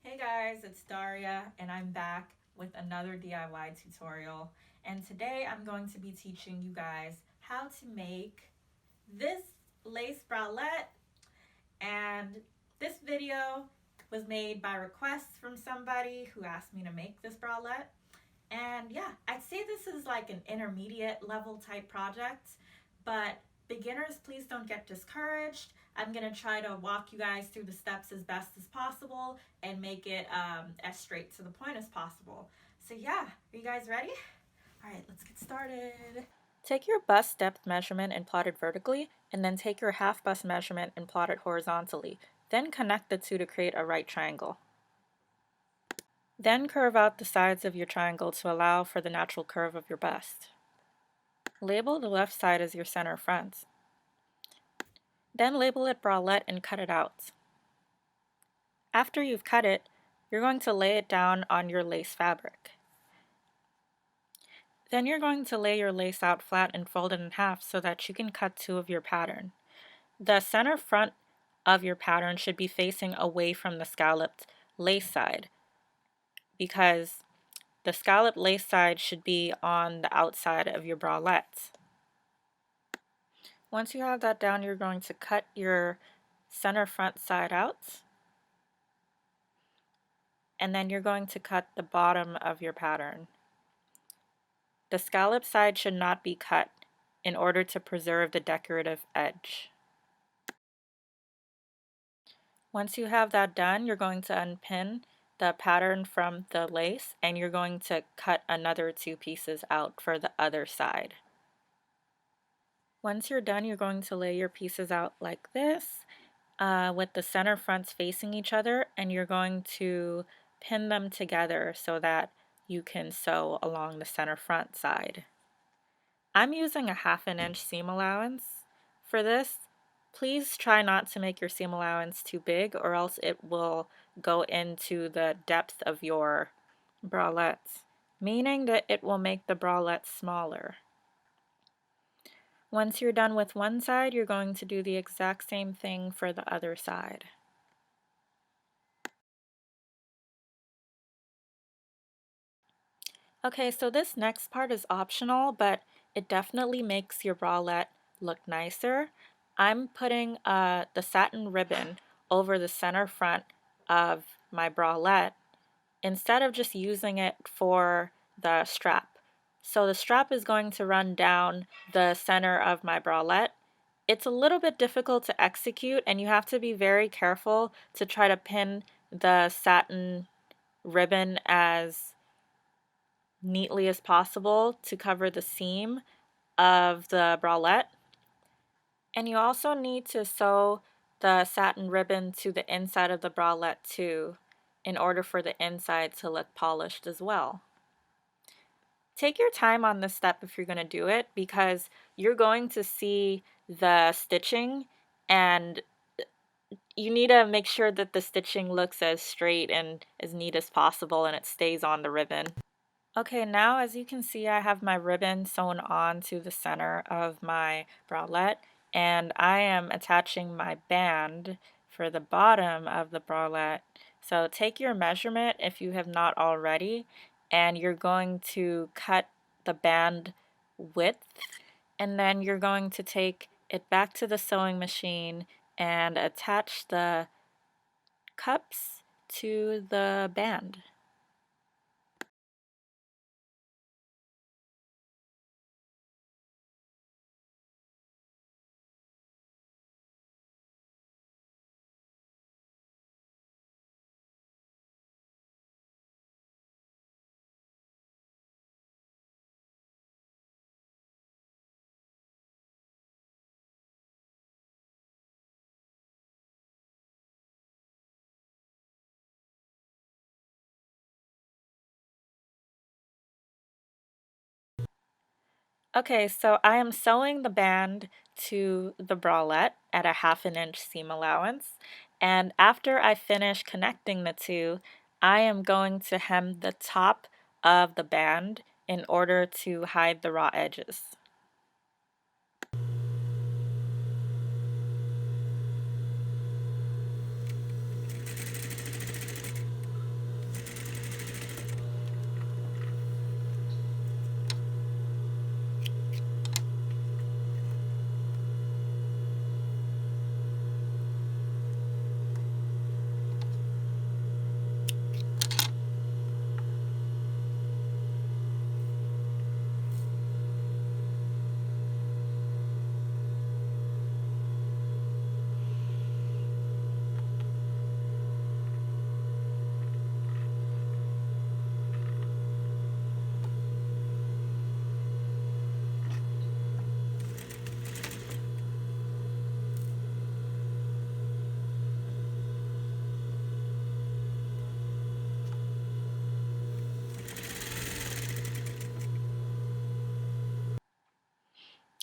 Hey guys, it's Daria and I'm back with another DIY tutorial. And today I'm going to be teaching you guys how to make this lace bralette. And this video was made by request from somebody who asked me to make this bralette. And yeah, I'd say this is like an intermediate level type project, but beginners, please don't get discouraged. I'm gonna try to walk you guys through the steps as best as possible and make it as straight to the point as possible. So yeah, are you guys ready? All right, let's get started. Take your bust depth measurement and plot it vertically, and then take your half bust measurement and plot it horizontally. Then connect the two to create a right triangle. Then curve out the sides of your triangle to allow for the natural curve of your bust. Label the left side as your center front. Then label it bralette and cut it out. After you've cut it, you're going to lay it down on your lace fabric. Then you're going to lay your lace out flat and fold it in half so that you can cut two of your pattern. The center front of your pattern should be facing away from the scalloped lace side because the scalloped lace side should be on the outside of your bralette. Once you have that down, you're going to cut your center front side out, and then you're going to cut the bottom of your pattern. The scallop side should not be cut in order to preserve the decorative edge. Once you have that done, you're going to unpin the pattern from the lace and you're going to cut another two pieces out for the other side. Once you're done, you're going to lay your pieces out like this with the center fronts facing each other, and you're going to pin them together so that you can sew along the center front side. I'm using a 1/2 inch seam allowance for this. Please try not to make your seam allowance too big or else it will go into the depth of your bralette, meaning that it will make the bralette smaller. Once you're done with one side, you're going to do the exact same thing for the other side. Okay, so this next part is optional, but it definitely makes your bralette look nicer. I'm putting the satin ribbon over the center front of my bralette instead of just using it for the strap. So the strap is going to run down the center of my bralette. It's a little bit difficult to execute and you have to be very careful to try to pin the satin ribbon as neatly as possible to cover the seam of the bralette. And you also need to sew the satin ribbon to the inside of the bralette too, in order for the inside to look polished as well. Take your time on this step if you're going to do it because you're going to see the stitching and you need to make sure that the stitching looks as straight and as neat as possible and it stays on the ribbon. Okay, now as you can see, I have my ribbon sewn on to the center of my bralette, and I am attaching my band for the bottom of the bralette. So take your measurement if you have not already, and you're going to cut the band width, and then you're going to take it back to the sewing machine and attach the cups to the band. Okay, so I am sewing the band to the bralette at a 1/2 inch seam allowance, and after I finish connecting the two, I am going to hem the top of the band in order to hide the raw edges.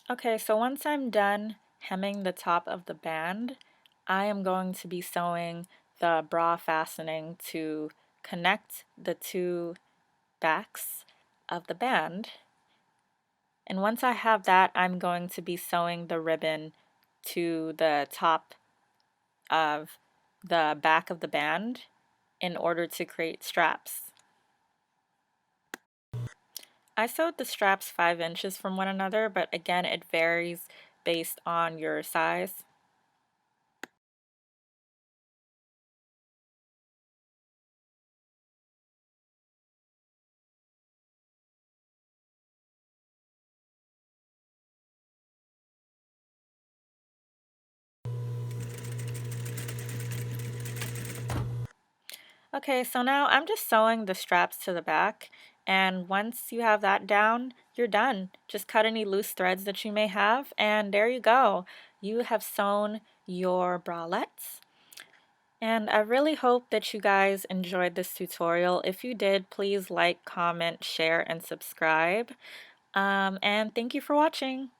Okay, so once I'm done hemming the top of the band, I am going to be sewing the bra fastening to connect the two backs of the band. And once I have that, I'm going to be sewing the ribbon to the top of the back of the band in order to create straps. I sewed the straps 5 inches from one another, but again, it varies based on your size. Okay, so now I'm just sewing the straps to the back, and once you have that down, you're done. Just cut any loose threads that you may have, and there you go. You have sewn your bralettes. And I really hope that you guys enjoyed this tutorial. If you did, please like, comment, share, and subscribe. And thank you for watching.